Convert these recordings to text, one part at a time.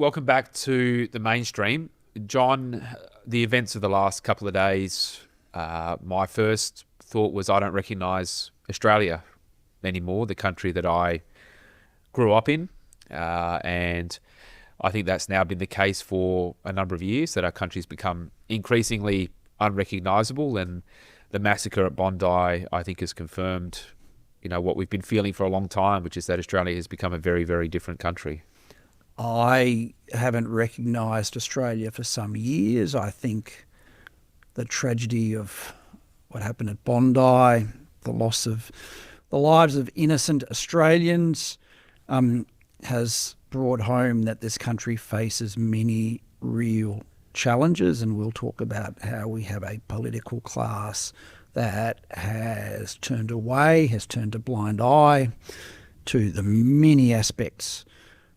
Welcome back to the Mainstream. John, the events of the last couple of days, my first thought was I don't recognise Australia anymore, the country that I grew up in. And I think that's now been the case for a number of years, that our country's become increasingly unrecognisable, and the massacre at Bondi, I think, has confirmed, what we've been feeling for a long time, which is that Australia has become a very, very different country. I haven't recognised Australia for some years. I think the tragedy of what happened at Bondi, the loss of the lives of innocent Australians, has brought home that this country faces many real challenges, and we'll talk about how we have a political class that has turned a blind eye to the many aspects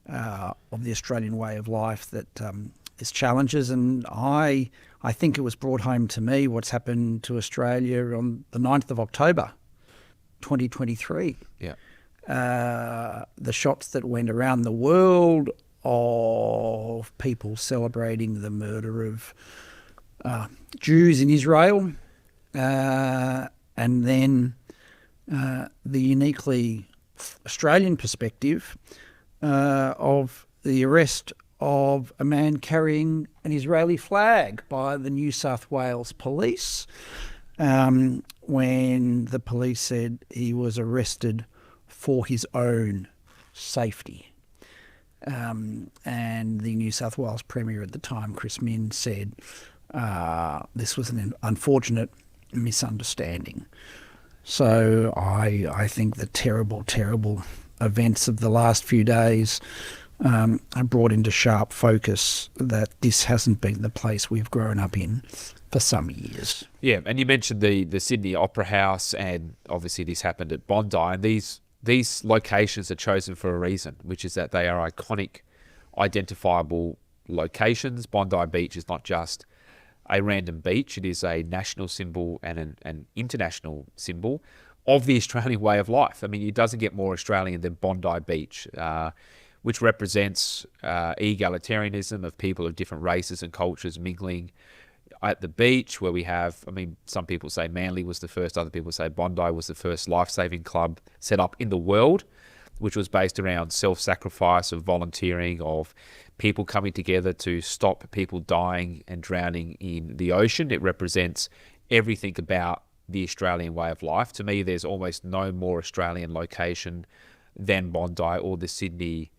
of the Australian way of life that is challenges. And I think it was brought home to me what's happened to Australia on the 9th of October 2023. Yeah. The shots that went around the world of people celebrating the murder of Jews in Israel, and then the uniquely Australian perspective of the arrest of a man carrying an Israeli flag by the New South Wales police, when the police said he was arrested for his own safety. And the New South Wales Premier at the time, Chris Minns, said this was an unfortunate misunderstanding. So I think the terrible events of the last few days are brought into sharp focus that this hasn't been the place we've grown up in for some years. Yeah, and you mentioned the Sydney Opera House, and obviously this happened at Bondi, and these locations are chosen for a reason, which is that they are iconic, identifiable locations. Bondi Beach is not just a random beach, it is a national symbol and an international symbol of the Australian way of life. I mean, it doesn't get more Australian than Bondi Beach, which represents egalitarianism of people of different races and cultures mingling at the beach, where we have, some people say Manly was the first, other people say Bondi was the first life-saving club set up in the world, which was based around self-sacrifice, of volunteering, of people coming together to stop people dying and drowning in the ocean. It represents everything about the Australian way of life. To me, there's almost no more Australian location than Bondi or the Sydney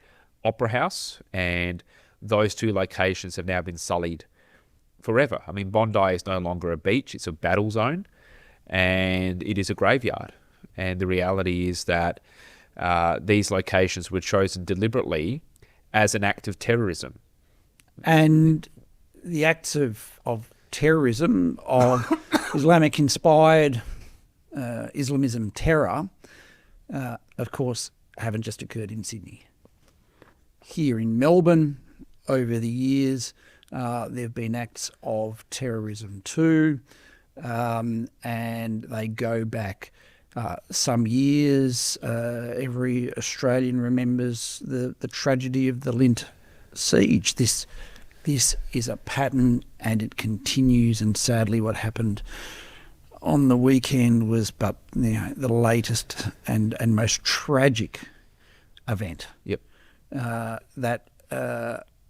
Opera House, and those two locations have now been sullied forever. I mean, Bondi is no longer a beach, it's a battle zone, and it is a graveyard. And the reality is that these locations were chosen deliberately as an act of terrorism. And the acts of terrorism, of Islamic-inspired Islamism terror, of course, haven't just occurred in Sydney. Here in Melbourne, over the years, there have been acts of terrorism too, and they go back some years. Every Australian remembers the tragedy of the Lindt siege. This is a pattern, and it continues, and sadly what happened on the weekend was but the latest and most tragic event. Yep. That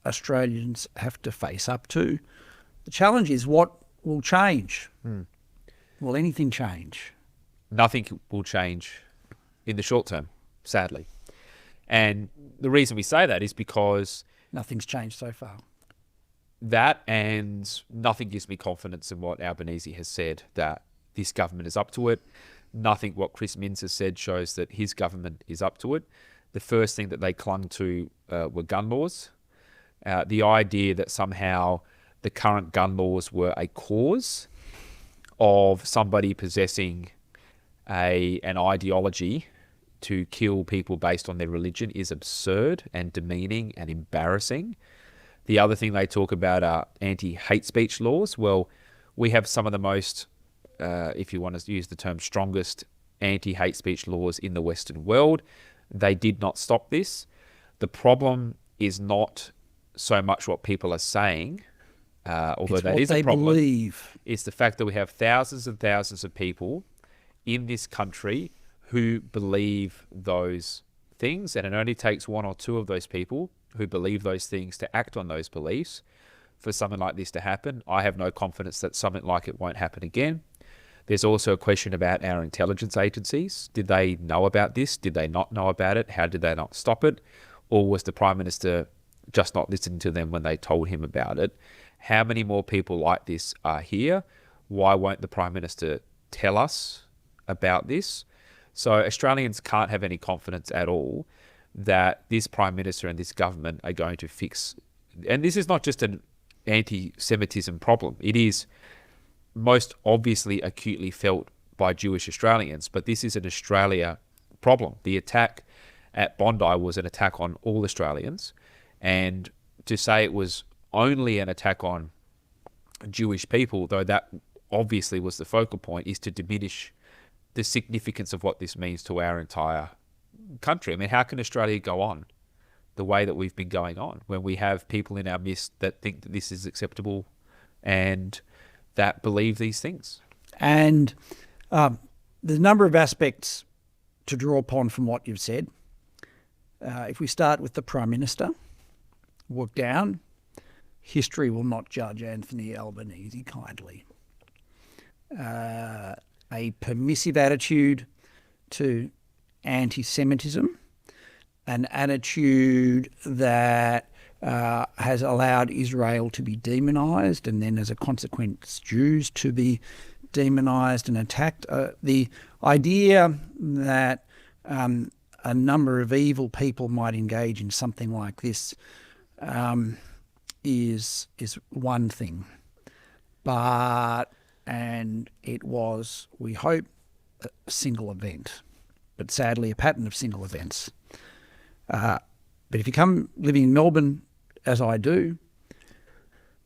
Australians have to face up to. The challenge is, what will change? Will anything change? Nothing will change in the short term, sadly. And the reason we say that is because Nothing's changed so far. that, and nothing gives me confidence in what Albanese has said, that this government is up to it. Nothing what Chris Minns has said shows that his government is up to it. The first thing that they clung to were gun laws. The idea that somehow the current gun laws were a cause of somebody possessing an ideology to kill people based on their religion is absurd and demeaning and embarrassing. The other thing they talk about are anti-hate speech laws. Well, we have some of the most, if you want to use the term, strongest anti-hate speech laws in the Western world. They did not stop this. The problem is not so much what people are saying, although It's that what is they a problem. believe. It's the fact that we have thousands and thousands of people in this country who believe those things, and it only takes one or two of those people who believe those things to act on those beliefs for something like this to happen. I have no confidence that something like it won't happen again. There's also a question about our intelligence agencies. Did they know about this? Did they not know about it? How did they not stop it? Or was the Prime Minister just not listening to them when they told him about it? How many more people like this are here? Why won't the Prime Minister tell us about this? So Australians can't have any confidence at all that this Prime Minister and this government are going to fix. And this is not just an anti-Semitism problem. It is most obviously acutely felt by Jewish Australians, but this is an Australia problem. The attack at Bondi was an attack on all Australians, and to say it was only an attack on Jewish people, though that obviously was the focal point, is to diminish the significance of what this means to our entire country. I mean, how can Australia go on the way that we've been going on when we have people in our midst that think that this is acceptable and that believe these things? And there's a number of aspects to draw upon from what you've said. If we start with the Prime Minister, work down, history will not judge Anthony Albanese kindly. A permissive attitude to anti-Semitism, an attitude that has allowed Israel to be demonised, and then as a consequence Jews to be demonised and attacked. The idea that a number of evil people might engage in something like this is one thing. And it was, we hope, a single event, but sadly a pattern of single events. But if you come living in Melbourne, as I do,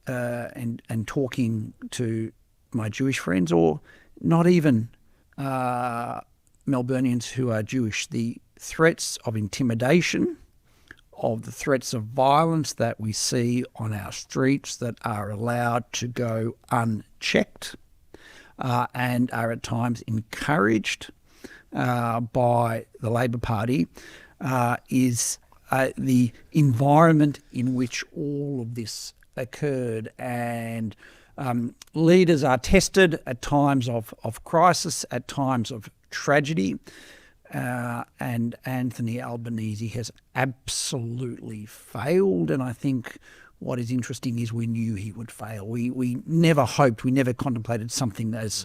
and talking to my Jewish friends, or not even Melburnians who are Jewish, the threats of intimidation, of the threats of violence that we see on our streets that are allowed to go unchecked, and are at times encouraged by the Labor Party, is the environment in which all of this occurred. And leaders are tested at times of crisis, at times of tragedy, and Anthony Albanese has absolutely failed. And I think what is interesting is we knew he would fail. We never hoped, we never contemplated something as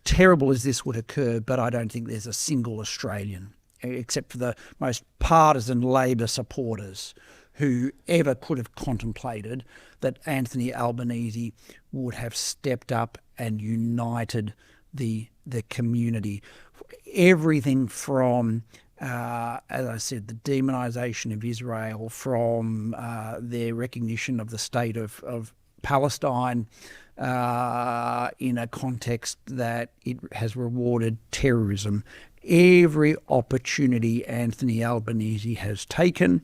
terrible as this would occur, but I don't think there's a single Australian, except for the most partisan Labor supporters, who ever could have contemplated that Anthony Albanese would have stepped up and united the community. Everything from, as I said, the demonisation of Israel, from their recognition of the state of Palestine in a context that it has rewarded terrorism. Every opportunity Anthony Albanese has taken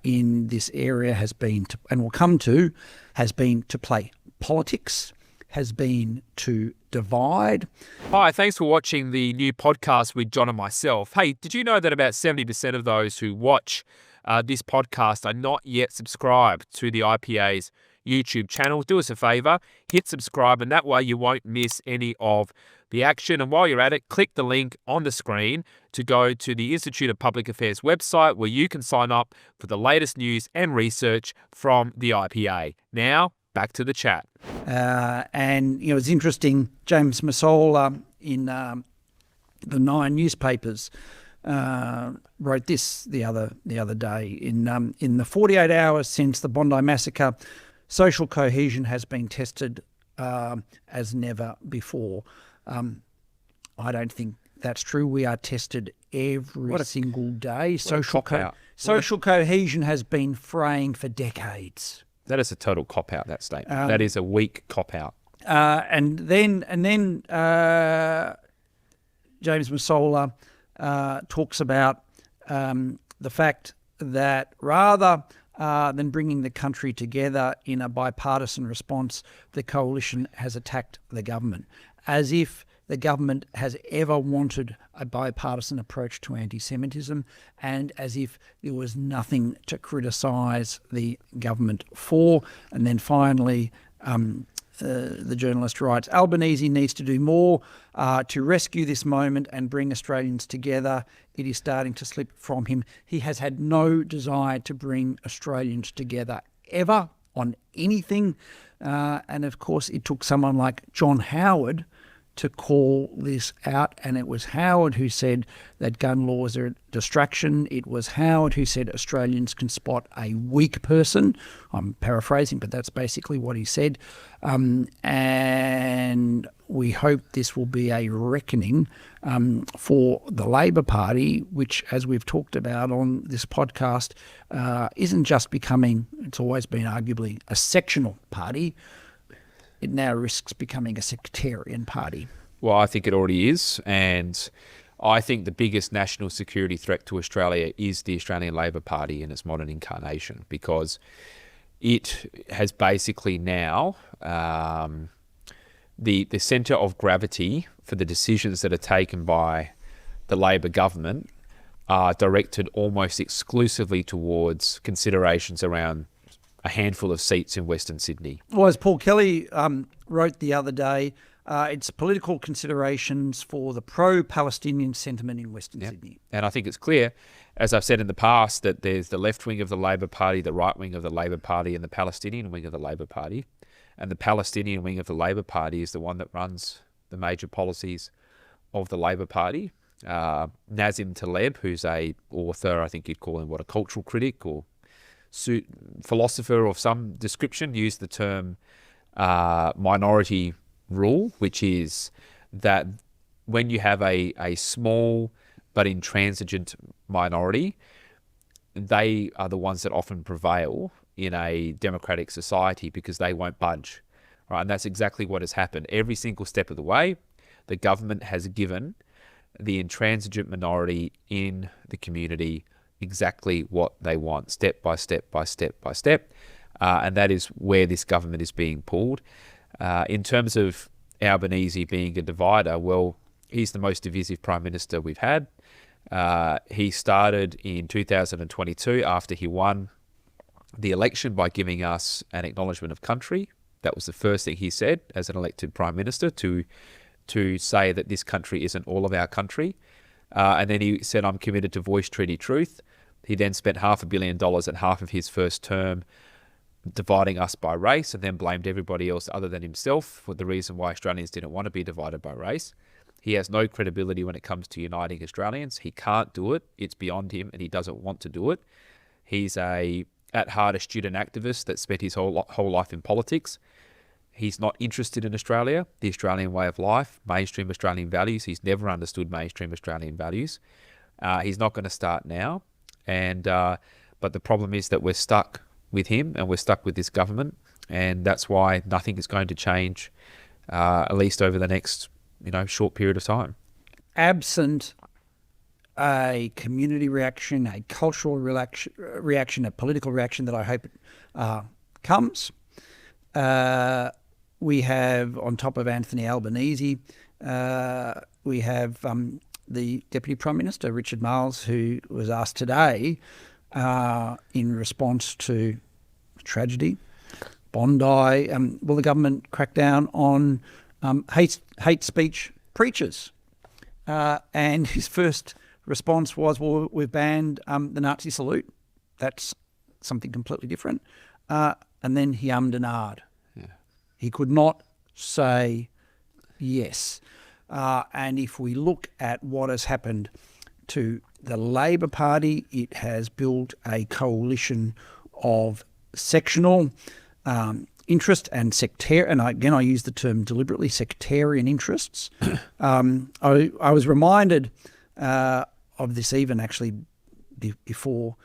in this area has been to, and will come to, has been to play politics, has been to divide. Hi, thanks for watching the new podcast with John and myself. Hey, did you know that about 70% of those who watch this podcast are not yet subscribed to the IPA's YouTube channel? Do us a favour, hit subscribe, and that way you won't miss any of the action. And while you're at it, click the link on the screen to go to the Institute of Public Affairs website, where you can sign up for the latest news and research from the IPA. Now, back to the chat. And it's interesting. James Massola in the Nine newspapers wrote this the other day. In the 48 hours since the Bondi massacre, social cohesion has been tested as never before. I don't think that's true. We are tested every single day. Social cohesion has been fraying for decades. That is a total cop-out, that statement. That is a weak cop-out. And then James Massola talks about the fact that rather than bringing the country together in a bipartisan response, the coalition has attacked the government, as if the government has ever wanted a bipartisan approach to anti-Semitism, and as if there was nothing to criticise the government for. And then finally, the journalist writes, Albanese needs to do more to rescue this moment and bring Australians together. It is starting to slip from him. He has had no desire to bring Australians together ever on anything. And of course, it took someone like John Howard to call this out, and it was Howard who said that gun laws are a distraction. It was Howard who said Australians can spot a weak person. I'm paraphrasing, but that's basically what he said. And we hope this will be a reckoning for the Labor Party, which, as we've talked about on this podcast, isn't just becoming, it's always been arguably a sectional party. It now risks becoming a sectarian party. Well, I think it already is. And I think the biggest national security threat to Australia is the Australian Labor Party in its modern incarnation, because it has basically now the centre of gravity for the decisions that are taken by the Labor government are directed almost exclusively towards considerations around a handful of seats in Western Sydney. Well, as Paul Kelly wrote the other day, it's political considerations for the pro-Palestinian sentiment in Western Sydney. And I think it's clear, as I've said in the past, that there's the left wing of the Labor Party, the right wing of the Labor Party, and the Palestinian wing of the Labor Party. And the Palestinian wing of the Labor Party is the one that runs the major policies of the Labor Party. Nazim Taleb, who's a author, I think you'd call him, a cultural critic or philosopher of some description, used the term minority rule, which is that when you have a small but intransigent minority, they are the ones that often prevail in a democratic society because they won't budge. Right? And that's exactly what has happened. Every single step of the way, the government has given the intransigent minority in the community exactly what they want, step by step by step by step. And that is where this government is being pulled. In terms of Albanese being a divider, well, he's the most divisive Prime Minister we've had. He started in 2022 after he won the election by giving us an acknowledgement of country. That was the first thing he said as an elected Prime Minister, to say that this country isn't all of our country. And then he said, I'm committed to voice treaty truth. He then spent $500 million at half of his first term dividing us by race, and then blamed everybody else other than himself for the reason why Australians didn't want to be divided by race. He has no credibility when it comes to uniting Australians. He can't do it. It's beyond him, and he doesn't want to do it. He's at heart a student activist that spent his whole life in politics. He's not interested in Australia, the Australian way of life, mainstream Australian values. He's never understood mainstream Australian values. He's not going to start now. But the problem is that we're stuck with him and we're stuck with this government. And that's why nothing is going to change, at least over the next short period of time. Absent a community reaction, a cultural reaction, a political reaction that I hope comes, we have, on top of Anthony Albanese, we have the Deputy Prime Minister, Richard Marles, who was asked today in response to tragedy, Bondi, will the government crack down on hate speech preachers? And his first response was, well, we've banned the Nazi salute. That's something completely different. And then he ummed and ahed. Yeah. He could not say yes. And if we look at what has happened to the Labor Party, it has built a coalition of sectional interest and sectarian, and again I use the term deliberately, sectarian interests. I was reminded of this even actually before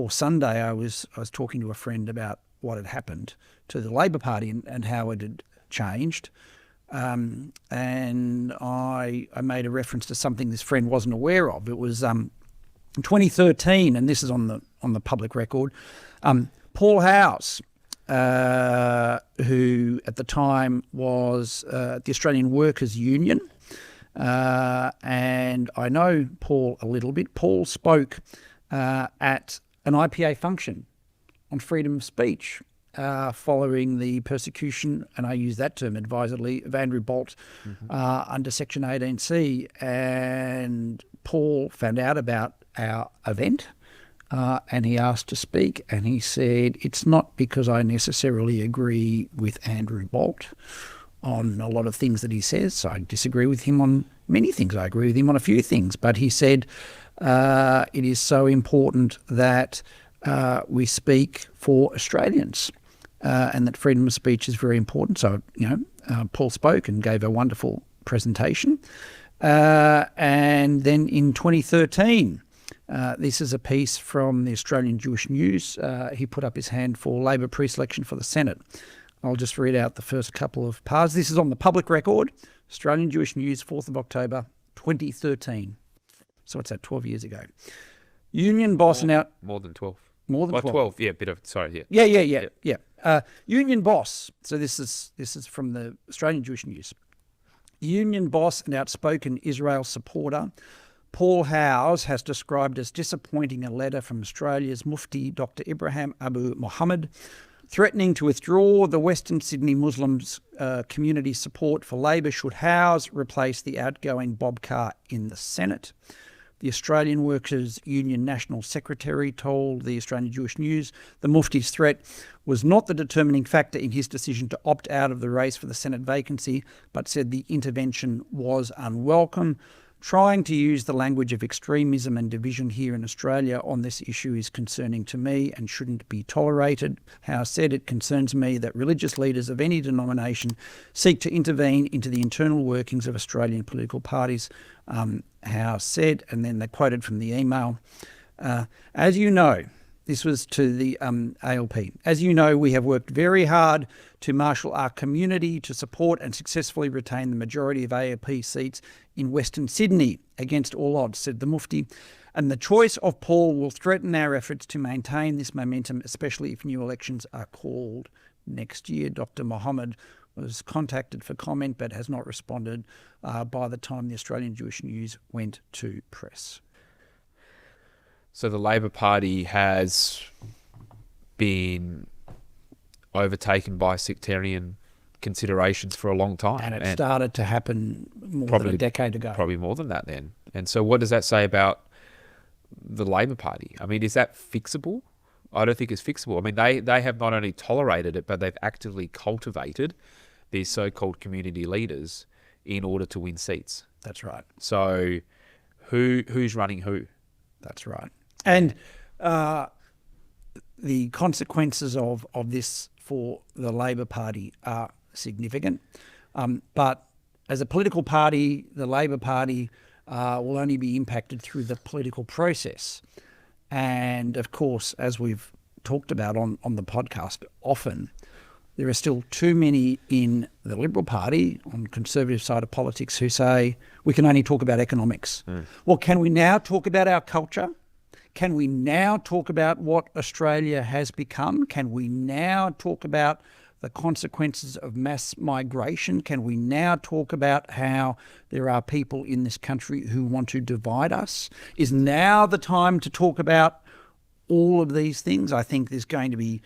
Sunday. I was talking to a friend about what had happened to the Labor Party and how it had changed. And I made a reference to something this friend wasn't aware of. It was In 2013, and this is on the public record, Paul Howes, who at the time was the Australian Workers' Union, and I know Paul a little bit. Paul spoke at an IPA function on freedom of speech following the persecution, and I use that term advisedly, of Andrew Bolt under Section 18C. And Paul found out about our event and he asked to speak, and he said, it's not because I necessarily agree with Andrew Bolt on a lot of things that he says. I disagree with him on many things. I agree with him on a few things. But he said it is so important that we speak for Australians and that freedom of speech is very important. So, Paul spoke and gave a wonderful presentation. And then in 2013, this is a piece from the Australian Jewish News. He put up his hand for Labor pre-selection for the Senate. I'll just read out the first couple of parts. This is on the public record, Australian Jewish News, 4th of October, 2013. So what's that, 12 years ago? Union boss announced... More than 12. More than 12. Yeah, bit of... Sorry, Yeah. Union boss. So this is from the Australian Jewish News. Union boss and outspoken Israel supporter Paul Howes has described as disappointing a letter from Australia's Mufti Dr. Ibrahim Abu Muhammad threatening to withdraw the Western Sydney Muslims community support for Labor should Howes replace the outgoing Bob Carr in the Senate. The Australian Workers' Union National Secretary told the Australian Jewish News the Mufti's threat was not the determining factor in his decision to opt out of the race for the Senate vacancy, but said the intervention was unwelcome. Trying to use the language of extremism and division here in Australia on this issue is concerning to me and shouldn't be tolerated. Howes said, it concerns me that religious leaders of any denomination seek to intervene into the internal workings of Australian political parties. Howes said, and then they quoted from the email, as you know, this was to the ALP. As you know, we have worked very hard to marshal our community to support and successfully retain the majority of ALP seats in Western Sydney against all odds, said the Mufti. And the choice of Paul will threaten our efforts to maintain this momentum, especially if new elections are called next year. Dr. Mohammed was contacted for comment but has not responded by the time the Australian Jewish News went to press. So the Labor Party has been overtaken by sectarian considerations for a long time. And it started to happen more than a decade ago. Probably more than that then. And so what does that say about the Labor Party? I mean, is that fixable? I don't think it's fixable. I mean, they have not only tolerated it, but they've actively cultivated these so-called community leaders in order to win seats. That's right. So who's running who? That's right. And the consequences of this for the Labor Party are significant. But as a political party, the Labor Party will only be impacted through the political process. And of course, as we've talked about on the podcast often, there are still too many in the Liberal Party, on the conservative side of politics, who say we can only talk about economics. Well, can we now talk about our culture? Can we now talk about what Australia has become? Can we now talk about the consequences of mass migration? Can we now talk about how there are people in this country who want to divide us? Is now the time to talk about all of these things? I think there's going to be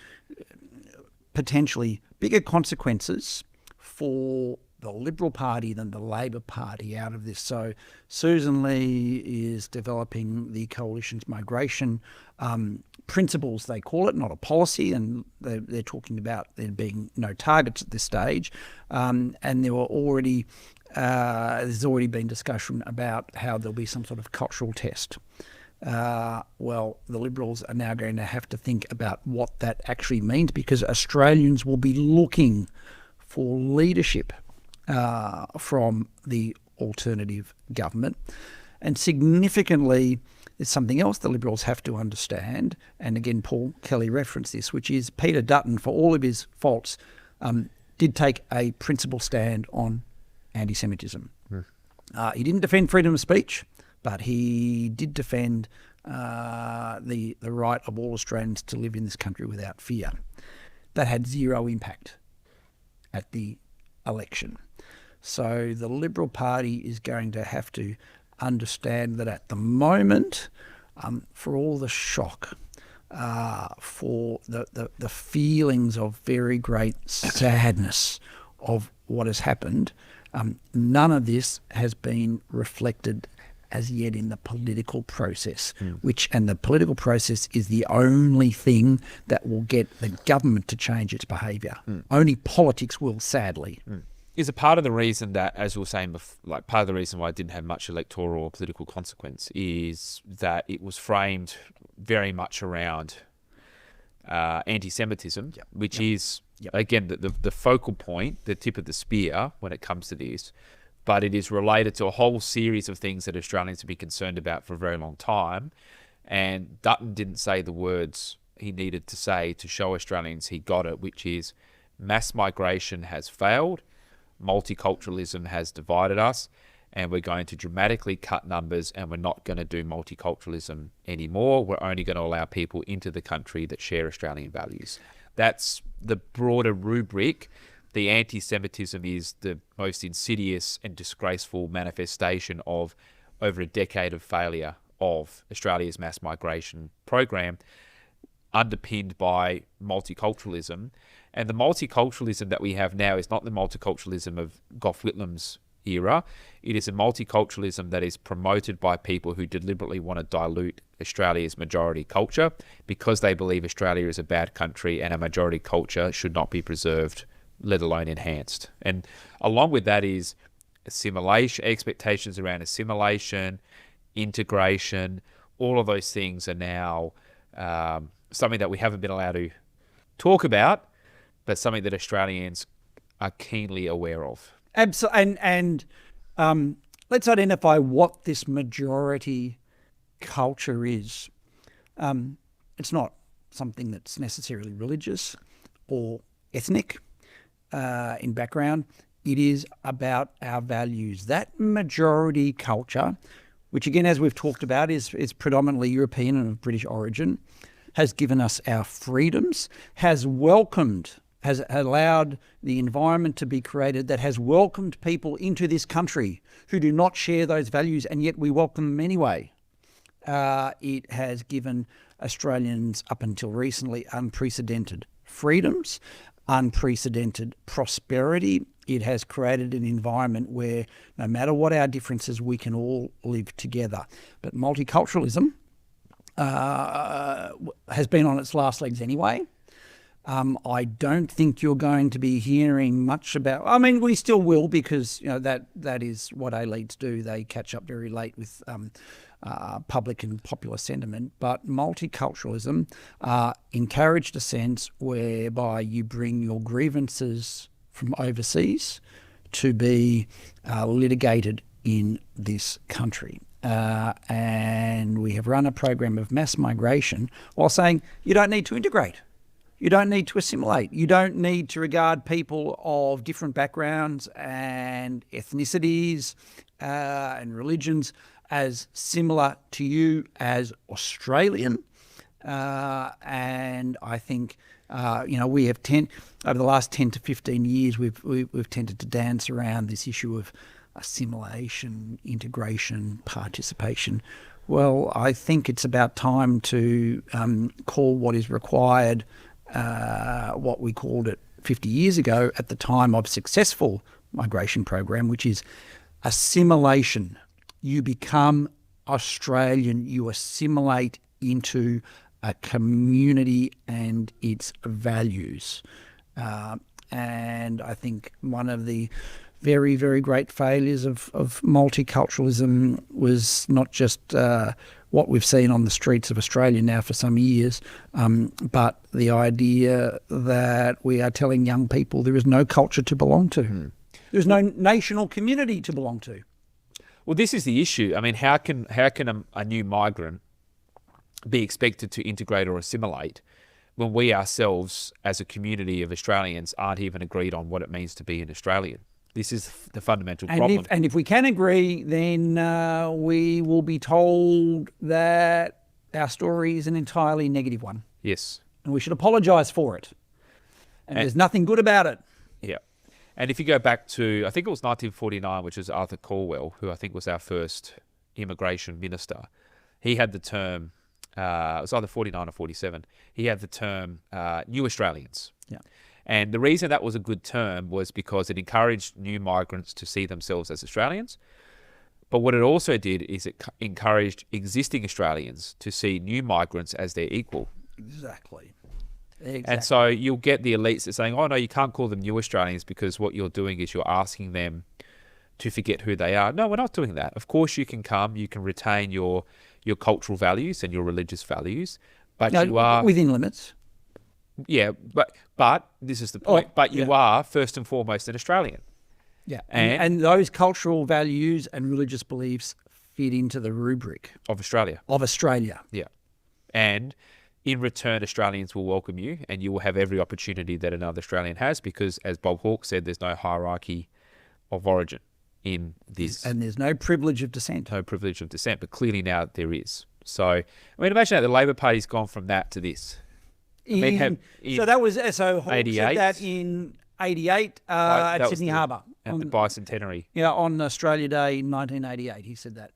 potentially bigger consequences for the Liberal Party than the Labor Party out of this. So Susan Lee is developing the coalition's migration principles, they call it, not a policy, and they're talking about there being no targets at this stage. And there's already been discussion about how there'll be some sort of cultural test. Well, the Liberals are now going to have to think about what that actually means, because Australians will be looking for leadership from the alternative government. And significantly, there's something else the Liberals have to understand, and again, Paul Kelly referenced this, which is Peter Dutton, for all of his faults, did take a principled stand on anti-Semitism. He didn't defend freedom of speech, but he did defend the right of all Australians to live in this country without fear. That had zero impact at the election. So the Liberal Party is going to have to understand that at the moment, for all the shock, for the feelings of very great sadness of what has happened, none of this has been reflected as yet in the political process, and the political process is the only thing that will get the government to change its behaviour. Only politics will, sadly. Is a part of the reason that, as we were saying, part of the reason why it didn't have much electoral or political consequence is that it was framed very much around anti-Semitism, which is, again, the focal point, the tip of the spear when it comes to this. But it is related to a whole series of things that Australians have been concerned about for a very long time. And Dutton didn't say the words he needed to say to show Australians he got it, which is mass migration has failed, multiculturalism has divided us, and we're going to dramatically cut numbers, and we're not going to do multiculturalism anymore. We're only going to allow people into the country that share Australian values. That's the broader rubric. The anti-Semitism is the most insidious and disgraceful manifestation of over a decade of failure of Australia's mass migration program, underpinned by multiculturalism. And the multiculturalism that we have now is not the multiculturalism of Gough Whitlam's era. It is a multiculturalism that is promoted by people who deliberately want to dilute Australia's majority culture because they believe Australia is a bad country and a majority culture should not be preserved, let alone enhanced. And along with that is assimilation, expectations around assimilation, integration. All of those things are now something that we haven't been allowed to talk about, but something that Australians are keenly aware of. Absolutely. And let's identify what this majority culture is. It's not something that's necessarily religious or ethnic in background. It is about our values. That majority culture, which again, as we've talked about, is predominantly European and of British origin, has given us our freedoms, has allowed the environment to be created that has welcomed people into this country who do not share those values, and yet we welcome them anyway. It has given Australians, up until recently, unprecedented freedoms, unprecedented prosperity. It has created an environment where no matter what our differences, we can all live together. But multiculturalism has been on its last legs anyway. I don't think you're going to be hearing much about... I mean, we still will, because that is what elites do. They catch up very late with public and popular sentiment. But multiculturalism encouraged a sense whereby you bring your grievances from overseas to be litigated in this country. And we have run a program of mass migration while saying you don't need to integrate. You don't need to assimilate. You don't need to regard people of different backgrounds and ethnicities and religions as similar to you as Australian. And I think, we have over the last 10 to 15 years, we've tended to dance around this issue of assimilation, integration, participation. Well, I think it's about time to call what is required what we called it 50 years ago at the time of successful migration program, which is assimilation. You become Australian, you assimilate into a community and its values. And I think one of the very, very great failures of multiculturalism was not just what we've seen on the streets of Australia now for some years, but the idea that we are telling young people there is no culture to belong to. There is no national community to belong to. Well, this is the issue. I mean, how can a new migrant be expected to integrate or assimilate when we ourselves, as a community of Australians, aren't even agreed on what it means to be an Australian? This is the fundamental problem. And if we can agree, then we will be told that our story is an entirely negative one. Yes. And we should apologise for it. And there's nothing good about it. Yeah. And if you go back to, I think it was 1949, which is Arthur Calwell, who I think was our first immigration minister, he had the term, it was either 49 or 47, he had the term New Australians. Yeah. And the reason that was a good term was because it encouraged new migrants to see themselves as Australians. But what it also did is it encouraged existing Australians to see new migrants as their equal. Exactly. And so you'll get the elites that are saying, oh, no, you can't call them new Australians because what you're doing is you're asking them to forget who they are. No, we're not doing that. Of course you can come, you can retain your cultural values and your religious values, but you are... within limits. Yeah, but this is the point. But you are, first and foremost, an Australian. Yeah, and those cultural values and religious beliefs fit into the rubric of Australia. Yeah. And in return, Australians will welcome you and you will have every opportunity that another Australian has because, as Bob Hawke said, there's no hierarchy of origin in this. And there's no privilege of descent. No privilege of descent, but clearly now there is. So, I mean, imagine that the Labor Party's gone from that to this. So that was, so Hawke 88, said that in 88 at Sydney Harbour. At the bicentenary. Yeah, on Australia Day 1988, he said that.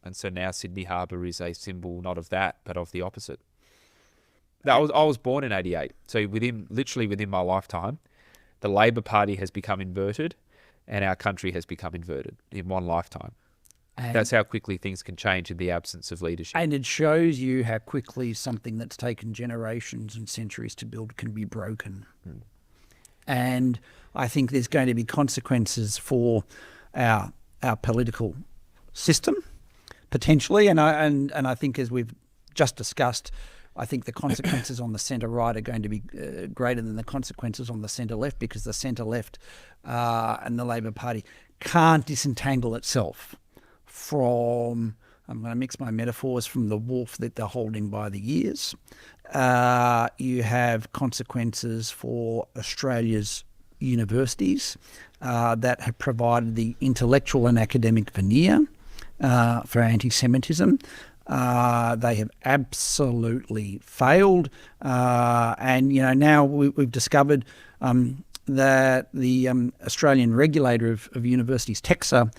And so now Sydney Harbour is a symbol not of that, but of the opposite. I was born in 88, so literally within my lifetime, the Labor Party has become inverted and our country has become inverted in one lifetime. And that's how quickly things can change in the absence of leadership. And it shows you how quickly something that's taken generations and centuries to build can be broken. And I think there's going to be consequences for our political system, potentially. And I think, as we've just discussed, I think the consequences on the centre-right are going to be greater than the consequences on the centre-left, because the centre-left and the Labor Party can't disentangle itself from, I'm going to mix my metaphors, from the wolf that they're holding by the ears. You have consequences for Australia's universities that have provided the intellectual and academic veneer for anti-Semitism. They have absolutely failed. And, now we've discovered that the Australian regulator of universities, TEXA,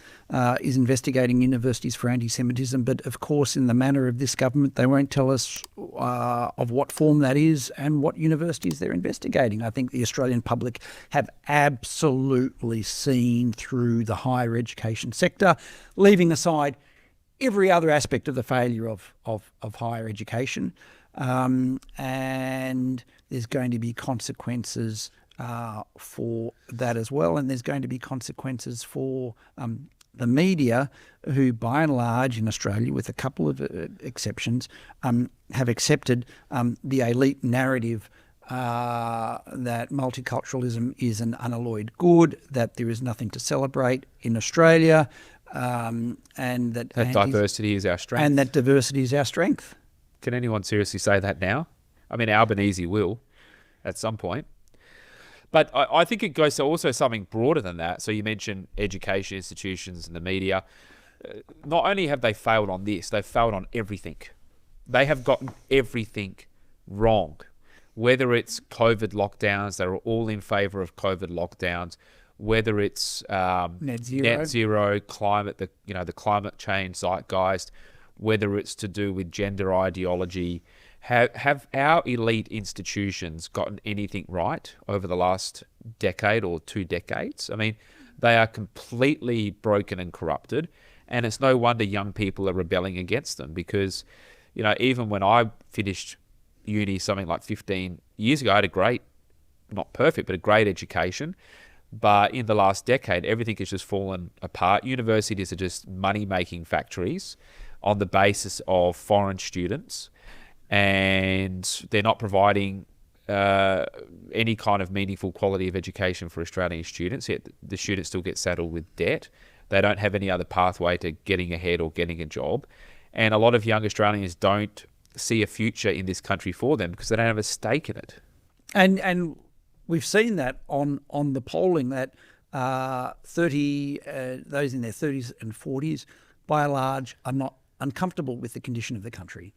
is investigating universities for anti-Semitism. But, of course, in the manner of this government, they won't tell us of what form that is and what universities they're investigating. I think the Australian public have absolutely seen through the higher education sector, leaving aside every other aspect of the failure of higher education. And there's going to be consequences for that as well. And there's going to be consequences for the media, who by and large in Australia, with a couple of exceptions, have accepted the elite narrative that multiculturalism is an unalloyed good, that there is nothing to celebrate in Australia, and that diversity is our strength. And that diversity is our strength. Can anyone seriously say that now? I mean, Albanese will at some point. But I think it goes to also something broader than that. So you mentioned education institutions and the media. Not only have they failed on this, they've failed on everything. They have gotten everything wrong. Whether it's COVID lockdowns, they're all in favour of COVID lockdowns. Whether it's net zero, climate, the climate change zeitgeist, whether it's to do with gender ideology. Have our elite institutions gotten anything right over the last decade or 2 decades? I mean, they are completely broken and corrupted, and it's no wonder young people are rebelling against them, because, even when I finished uni something like 15 years ago, I had a great, not perfect, but a great education. But in the last decade, everything has just fallen apart. Universities are just money-making factories on the basis of foreign students, and they're not providing any kind of meaningful quality of education for Australian students. Yet the students still get saddled with debt. They don't have any other pathway to getting ahead or getting a job. And a lot of young Australians don't see a future in this country for them because they don't have a stake in it. And we've seen that on the polling, that those in their 30s and 40s, by and large, are uncomfortable with the condition of the country.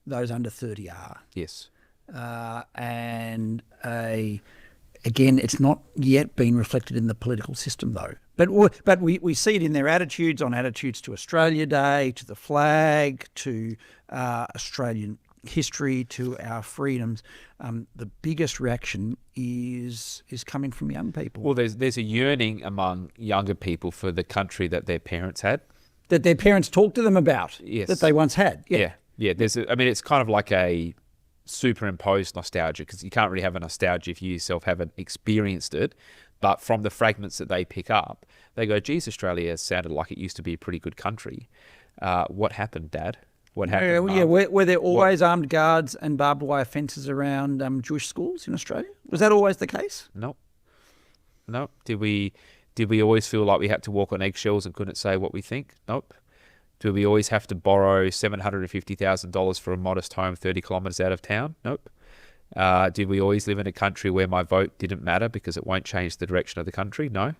Those under 30 are. Yes. And again, it's not yet been reflected in the political system, though. But we see it in their attitudes to Australia Day, to the flag, to Australian history, to our freedoms. The biggest reaction is coming from young people. Well, there's a yearning among younger people for the country that their parents had. That their parents talked to them about. Yes. That they once had. Yeah. It's kind of like a superimposed nostalgia, because you can't really have a nostalgia if you yourself haven't experienced it. But from the fragments that they pick up, they go, geez, Australia sounded like it used to be a pretty good country. What happened, Dad? What happened? Were there always armed guards and barbed wire fences around Jewish schools in Australia? Was that always the case? No. Did we always feel like we had to walk on eggshells and couldn't say what we think? Nope. Do we always have to borrow $750,000 for a modest home 30 kilometres out of town? Nope. Did we always live in a country where my vote didn't matter because it won't change the direction of the country? No.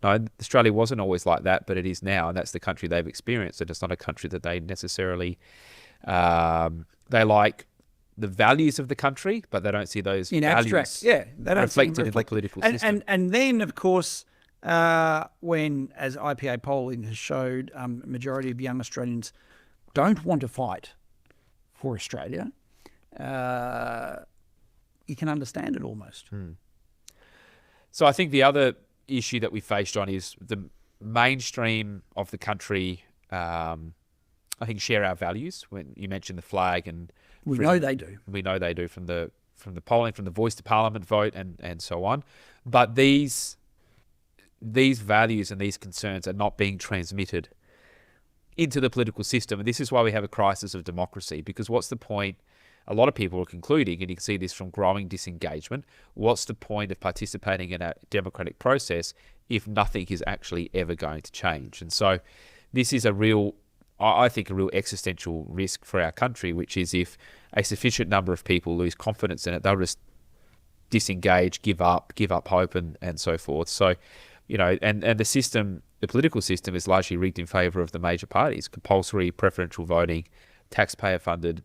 Australia wasn't always like that, but it is now, and that's the country they've experienced. And it's not a country that they necessarily they like the values of the country, but they don't see those in values abstract. Yeah, they don't reflected in the political system. And then, of course, when, as IPA polling has showed, majority of young Australians don't want to fight for Australia, you can understand it almost. So I think the other issue that we face, John, is the mainstream of the country, I think, share our values. When you mentioned the flag, and we know they do. We know they do from the polling, from the Voice to Parliament vote, and so on. But these values and these concerns are not being transmitted into the political system. And this is why we have a crisis of democracy, because what's the point? A lot of people are concluding, and you can see this from growing disengagement, what's the point of participating in a democratic process if nothing is actually ever going to change? And so this is I think a real existential risk for our country, which is if a sufficient number of people lose confidence in it, they'll just disengage, give up hope, and so forth. So, and the system, the political system, is largely rigged in favour of the major parties: compulsory preferential voting, taxpayer-funded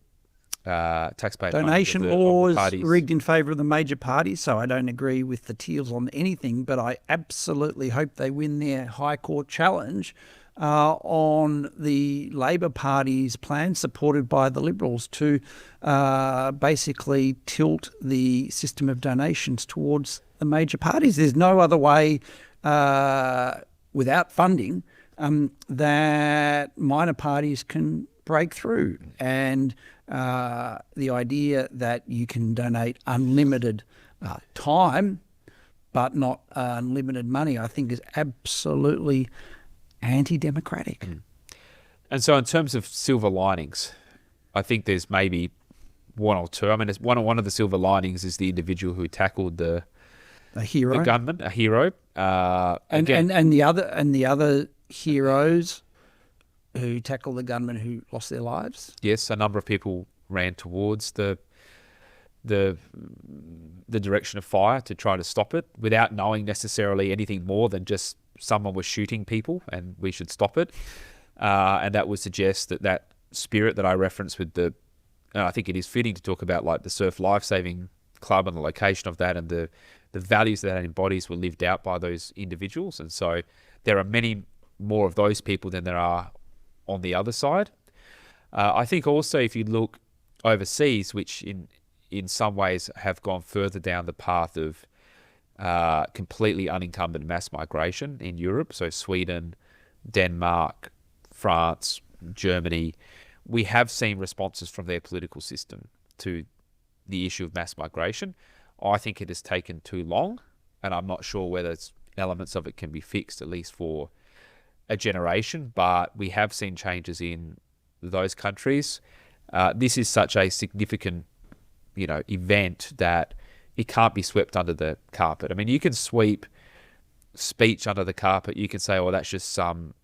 donation laws rigged in favour of the major parties. So I don't agree with the Teals on anything, but I absolutely hope they win their High Court challenge on the Labor Party's plan, supported by the Liberals, to basically tilt the system of donations towards the major parties. There's no other way, without funding, that minor parties can break through. And the idea that you can donate unlimited time but not unlimited money, I think, is absolutely anti-democratic. And so in terms of silver linings, I think there's maybe one or two. I mean, one of the silver linings is the individual who tackled the gunman, a hero. And the other heroes who tackled the gunman who lost their lives. Yes, a number of people ran towards the direction of fire to try to stop it, without knowing necessarily anything more than just someone was shooting people and we should stop it. And that would suggest that spirit that I referenced with I think it is fitting to talk about like the Surf Lifesaving Club and the location of that, and the values that embodies were lived out by those individuals. And so there are many more of those people than there are on the other side. I think also if you look overseas, which in some ways have gone further down the path of completely unencumbered mass migration in Europe, so Sweden, Denmark, France, Germany, we have seen responses from their political system to the issue of mass migration. I think it has taken too long, and I'm not sure whether elements of it can be fixed, at least for a generation, but we have seen changes in those countries. This is such a significant, event that it can't be swept under the carpet. I mean, you can sweep speech under the carpet. You can say, oh, that's just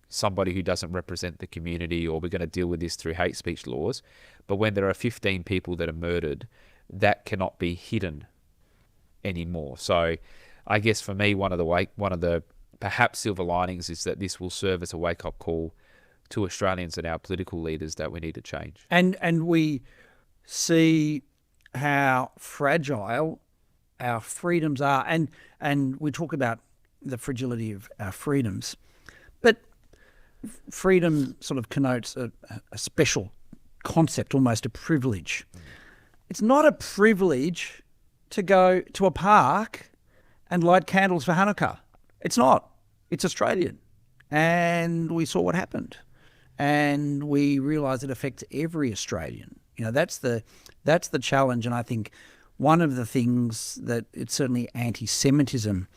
somebody who doesn't represent the community, or we're going to deal with this through hate speech laws. But when there are 15 people that are murdered, that cannot be hidden anymore. So I guess for me, one of the perhaps silver linings is that this will serve as a wake-up call to Australians and our political leaders that we need to change. And we see how fragile our freedoms are, and we talk about the fragility of our freedoms, but freedom sort of connotes a special concept, almost a privilege. It's not a privilege to go to a park and light candles for Hanukkah. It's not. It's Australian. And we saw what happened. And we realise it affects every Australian. You know, that's the challenge. And I think one of the things that it's certainly anti-Semitism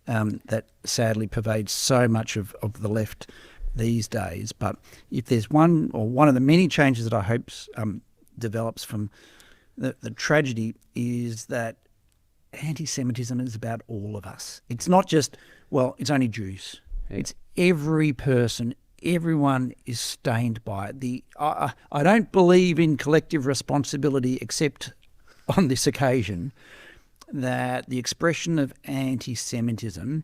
that sadly pervades so much of the left these days. But if there's one of the many changes that I hope develops from the tragedy is that anti-Semitism is about all of us. It's not just, well, it's only Jews. Yeah. It's every person. Everyone is stained by it. I don't believe in collective responsibility except on this occasion, that the expression of anti-Semitism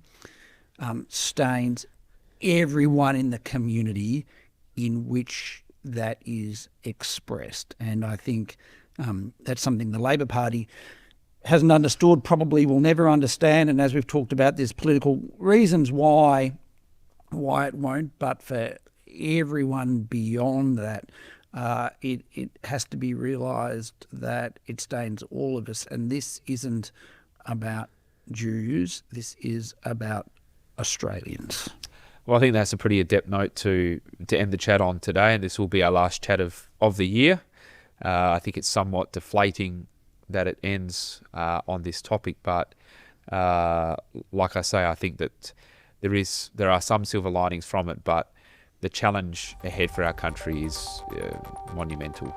stains everyone in the community in which that is expressed. And I think that's something the Labor Party hasn't understood, probably will never understand. And as we've talked about, there's political reasons why it won't, but for everyone beyond that, it has to be realised that it stains all of us. And this isn't about Jews, this is about Australians. Well, I think that's a pretty adept note to end the chat on today, and this will be our last chat of the year. I think it's somewhat deflating that it ends on this topic, but like I say, I think that there are some silver linings from it, but the challenge ahead for our country is monumental.